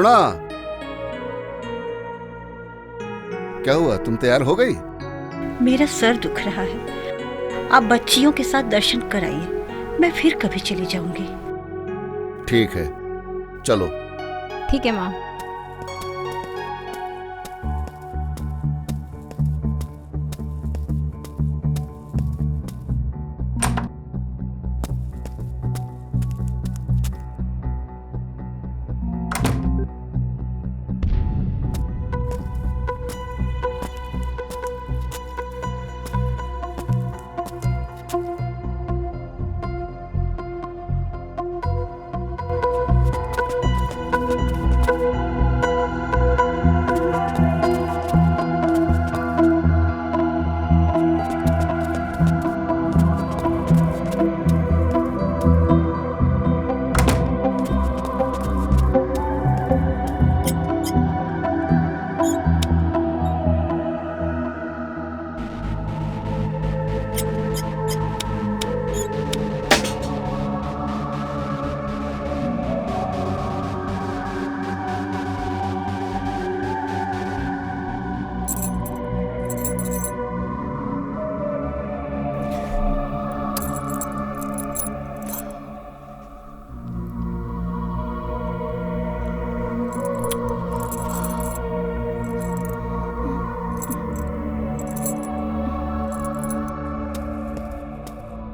करुणा, क्या हुआ? तुम तैयार हो गई? मेरा सर दुख रहा है, आप बच्चियों के साथ दर्शन कराइए, मैं फिर कभी चली जाऊंगी। ठीक है, चलो। ठीक है माँ।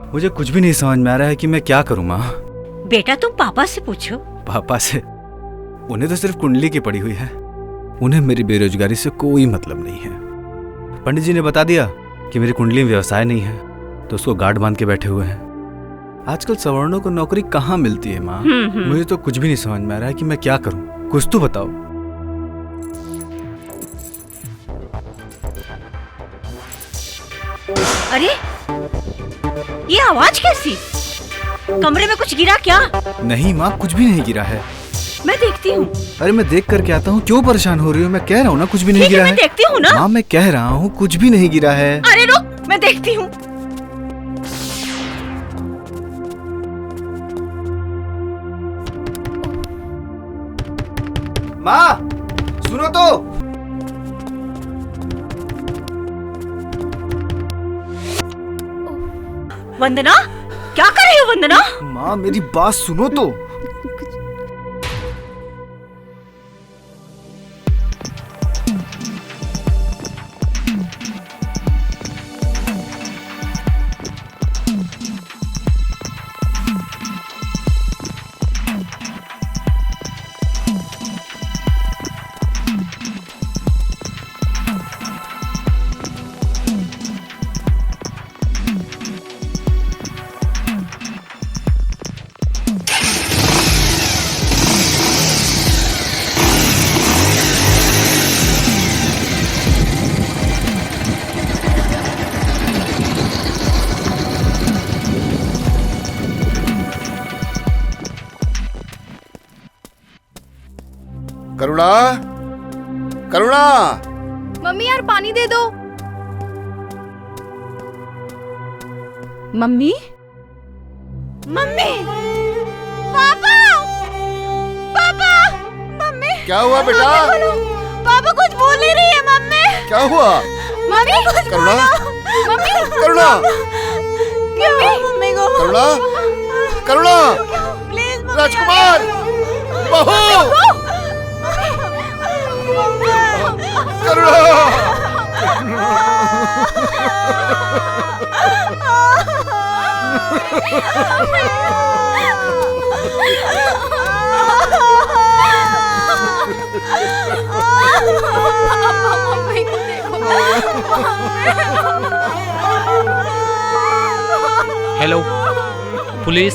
मुझे कुछ भी नहीं समझ में आ रहा है कि मैं क्या करूं माँ। बेटा तुम पापा से पूछो। पापा से? उन्हें तो सिर्फ कुंडली की पड़ी हुई है, उन्हें मेरी बेरोजगारी से कोई मतलब नहीं है। पंडित जी ने बता दिया कि मेरी कुंडली में व्यवसाय नहीं है, तो उसको गार्ड बांध के बैठे हुए हैं। आजकल सवर्णों को नौकरी कहाँ मिलती है माँ? मुझे तो कुछ भी नहीं समझ में आ रहा है कि मैं क्या करूं, कुछ तो बताओ। अरे ये आवाज कैसी? कमरे में कुछ गिरा क्या? नहीं माँ, कुछ भी नहीं गिरा है। मैं देखती हूँ। अरे मैं देख करके आता हूँ, क्यों परेशान हो रही हो? मैं कह रहा हूँ ना कुछ भी नहीं गिरा है। मैं देखती हूँ ना। माँ मैं कह रहा हूँ कुछ भी नहीं गिरा है। अरे रुक, मैं देखती हूँ। माँ सुनो तो। वंदना, क्या कर रही हो वंदना? माँ मेरी बात सुनो तो। करुणा, करुणा। मम्मी यार पानी दे दो। मम्मी, मम्मी, पापा, पापा, मम्मी। क्या हुआ बेटा? पापा कुछ बोल नहीं रही है मम्मी। क्या हुआ? मम्मी कुछ करुणा, मम्मी, करुणा, क्या मम्मी को? करुणा, करुणा, प्लीज राजकुमार, बहू, करुणा। हेलो पुलिस,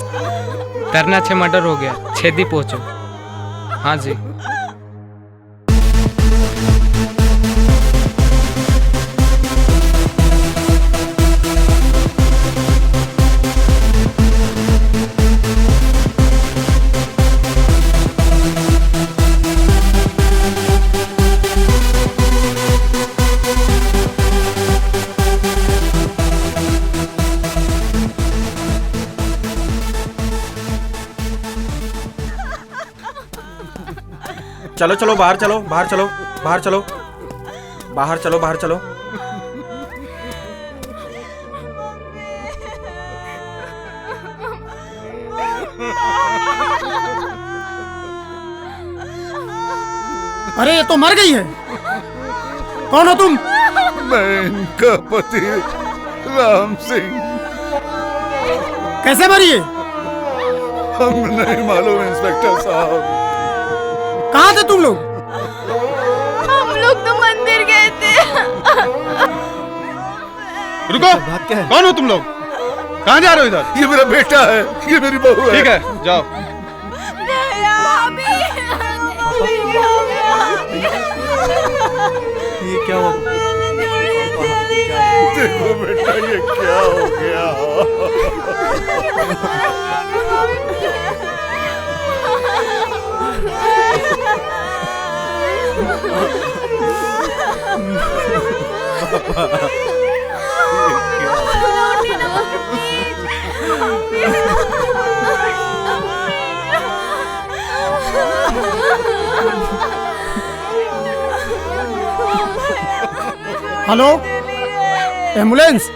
तरना 6 मर्डर हो गया, छेदी पहुंचो। हाँ जी। चलो चलो बाहर चलो, बाहर चलो, बाहर चलो, बाहर चलो, बाहर चलो। अरे ये तो मर गई है। कौन हो तुम? मैं इनका पति राम सिंह। कैसे मरी है? हम नहीं मालूम इंस्पेक्टर साहब। कहाँ थे तुम लोग? हम लोग तो मंदिर गए थे। रुको, बात क्या है? कौन हो तुम लोग? कहाँ जा रहे हो इधर? ये मेरा बेटा है, ये मेरी बहू है। ठीक है, जाओ। ये क्या हुआ? देखो बेटा, ये क्या हो गया? Hello, ambulance.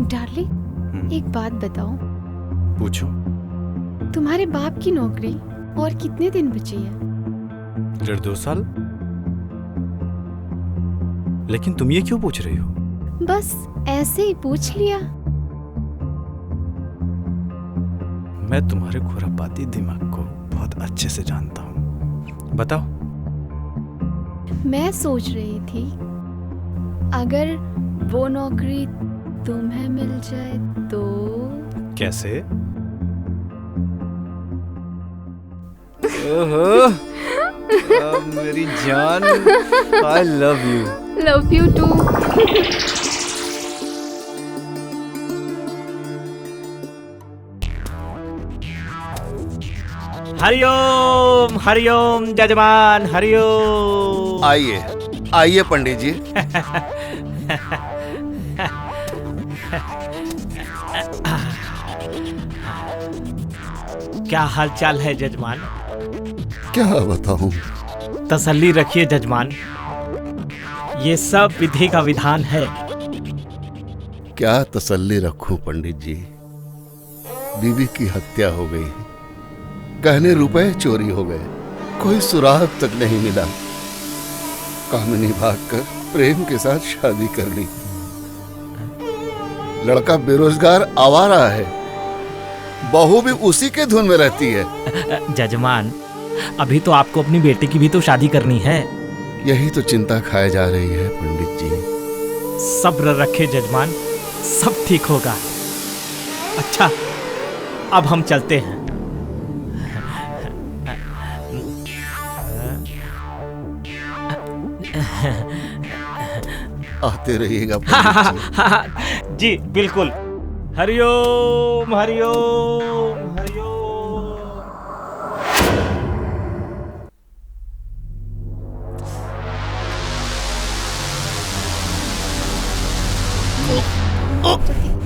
डार्लिंग, एक बात बताओ, पूछो। तुम्हारे बाप की नौकरी और कितने दिन बची है? 1.5-2 साल। लेकिन तुम ये क्यों पूछ रही हो? बस ऐसे ही पूछ लिया। मैं तुम्हारे खुरापाती दिमाग को बहुत अच्छे से जानता हूँ। बताओ। मैं सोच रही थी अगर वो नौकरी तुम्हें मिल जाए तो। कैसे? ओहो, मेरी जान, I love you। Love you too. हरिओम हरिओम जजमान, हरिओम। आइए आइए पंडित जी। क्या हाल चाल है जजमान? क्या बताऊं? तसल्ली रखिए जजमान, ये सब विधि का विधान है। क्या तसल्ली रखूं पंडित जी? बीवी की हत्या हो गई, गहने रुपए चोरी हो गए, कोई सुराग तक नहीं मिला। कामिनी भागकर प्रेम के साथ शादी कर ली। लड़का बेरोजगार आवारा है, बहू भी उसी के धुन में रहती है। जजमान, अभी तो आपको अपनी बेटी की भी तो शादी करनी है। यही तो चिंता खाए जा रही है पंडित जी। सब्र रखे जजमान, सब ठीक होगा। अच्छा, अब हम चलते हैं। आते रहिएगा पंडित जी। जी बिल्कुल। हरिओम हरिओम हरिओम।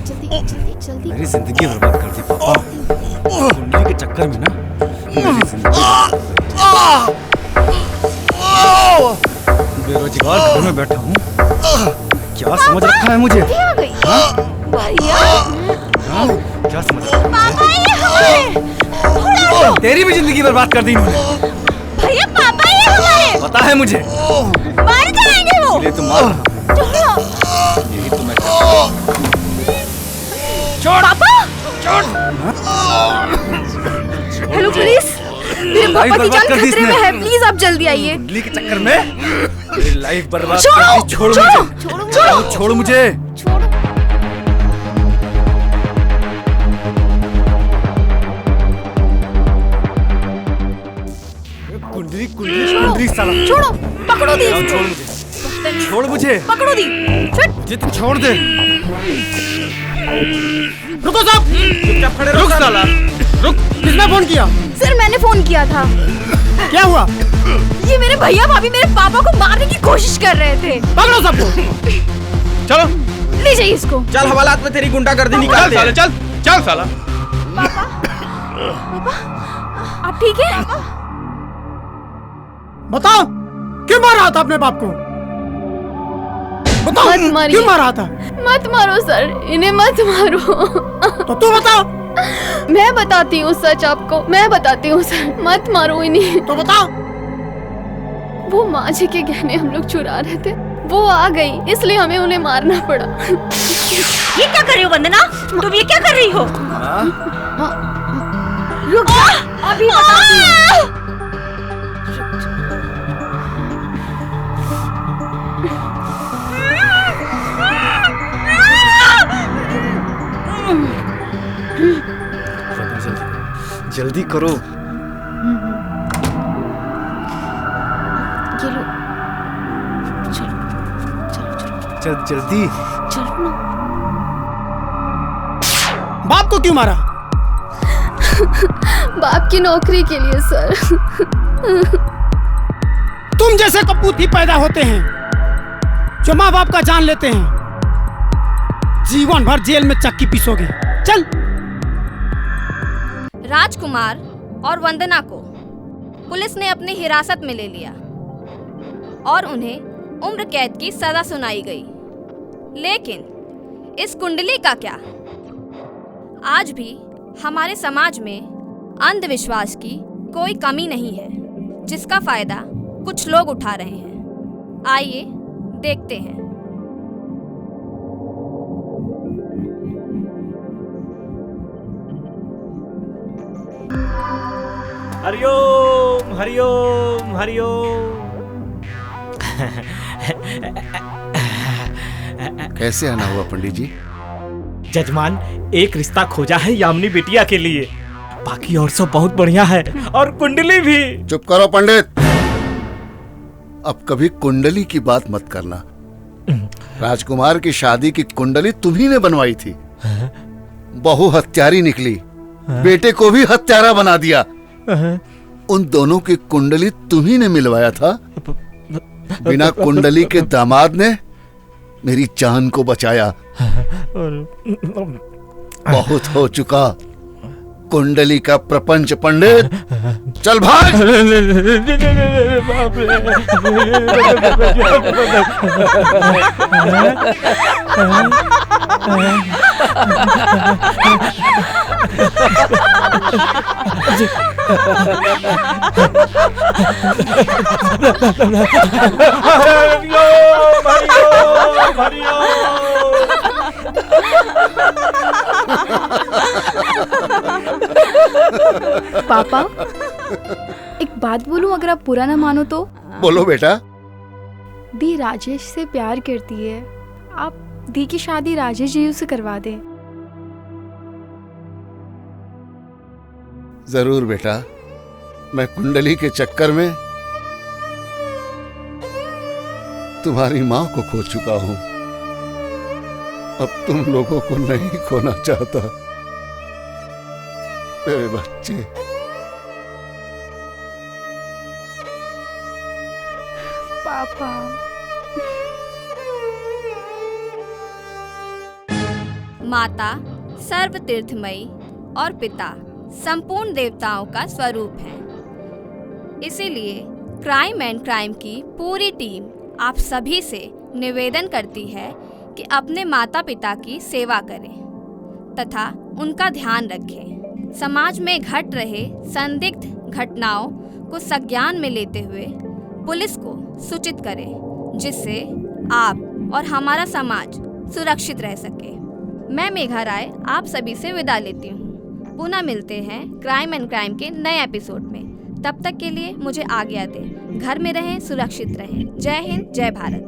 जल्दी जल्दी जल्दी। मेरी जिंदगी बर्बाद कर दी पापा। कुंडली के चक्कर में ना मेरी जिंदगी बेरोजगार घर में बैठा हूँ। क्या समझ रखा है मुझे? हाँ? क्या समझ रखा है? तेरी भी जिंदगी बर्बाद कर दी इन्होंने। भैया पापा ये हमारे पता है मुझे, मार जाएंगे वो। इसलिए तो मार रहा हूं। यही तो मैं छोड़ पापा, छोड़। हेलो पुलिस, मेरे पापा की जान खतरे में है, प्लीज आप जल्दी आइए। कुंडली के चक्कर में मेरी लाइफ बर्बाद कर दी। छोड़ मुझे, छोड़ मुझे। कुंडली कुंडली कुंडली साला छोड़ो, पकड़ो दी। छोड़ मुझे। बदतमीज। छोड़ मुझे। पकड़ो दी। जित छोड़ दे। रुको साहब, चुपचाप खड़े रहो साला। रुक। किसने फोन किया? सर मैंने फोन किया था। क्या हुआ? ये मेरे भैया भाभी मेरे पापा को मारने की कोशिश कर रहे थे। पकड़ो सबको। चलो ले जाइए इसको। चल हवालात में तेरी गुंडागर्दी चल निकाल साले, चल चल साला। पापा आप ठीक है? बताओ, क्यों मार रहा था अपने बाप को? बताओ, मत मारिए। क्यों मार रहा था? मत मारो सर, इन्हें मत मारो। तो तू बताओ। मैं बताती हूँ सच आपको, मैं बताती हूँ सर, मत मारो इन्हें। तो बताओ। वो माँ जी के गहने हम लोग चुरा रहे थे, वो आ गई, इसलिए हमें उन्हें मारना पड़ा। ये क्या कर रही हो वंदना? तुम ये क्या कर रही हो? रुक जा, अभी बताती हूँ। जल्दी करो। ये लो, चलो चलो चलो चल जल्दी। चलो ना। बाप को क्यों मारा? बाप की नौकरी के लिए सर। तुम जैसे कपूत ही पैदा होते हैं जो माँ बाप का जान लेते हैं। जीवन भर जेल में चक्की पीसोगे। चल। राजकुमार और वंदना को पुलिस ने अपनी हिरासत में ले लिया और उन्हें उम्र कैद की सजा सुनाई गई। लेकिन इस कुंडली का क्या? आज भी हमारे समाज में अंधविश्वास की कोई कमी नहीं है, जिसका फायदा कुछ लोग उठा रहे हैं। आइए देखते हैं। हरिओम हरिओम हरिओम। कैसे आना हुआ पंडित जी? जजमान, एक रिश्ता खोजा है यामिनी बिटिया के लिए, बाकी और सब बहुत बढ़िया है, और कुंडली भी। चुप करो पंडित। अब कभी कुंडली की बात मत करना। राजकुमार की शादी की कुंडली तुम्ही ने बनवाई थी। बहू हत्यारी निकली, बेटे को भी हत्यारा बना दिया। उन दोनों की कुंडली तुम्ही ने मिलवाया था। बिना कुंडली के दामाद ने मेरी जान को बचाया। बहुत हो चुका कुंडली का प्रपंच पंडित। चल भाग। पापा, एक बात बोलूं, अगर आप बुरा ना मानो तो? बोलो बेटा। दी राजेश से प्यार करती है, आप दी की शादी राजेश जी से करवा दें। जरूर बेटा। मैं कुंडली के चक्कर में तुम्हारी माँ को खो चुका हूं। अब तुम लोगों को नहीं खोना चाहता। मेरे बच्चे। पापा। माता सर्वतीर्थमयी और पिता संपूर्ण देवताओं का स्वरूप है। इसीलिए क्राइम एंड क्राइम की पूरी टीम आप सभी से निवेदन करती है कि अपने माता पिता की सेवा करें तथा उनका ध्यान रखें। समाज में घट रहे संदिग्ध घटनाओं को संज्ञान में लेते हुए पुलिस को सूचित करें, जिससे आप और हमारा समाज सुरक्षित रह सके। मैं मेघा राय आप सभी से विदा लेती हूँ। पुनः मिलते हैं क्राइम एंड क्राइम के नए एपिसोड में। तब तक के लिए मुझे आज्ञा दें। घर में रहें, सुरक्षित रहें। जय हिंद, जय भारत।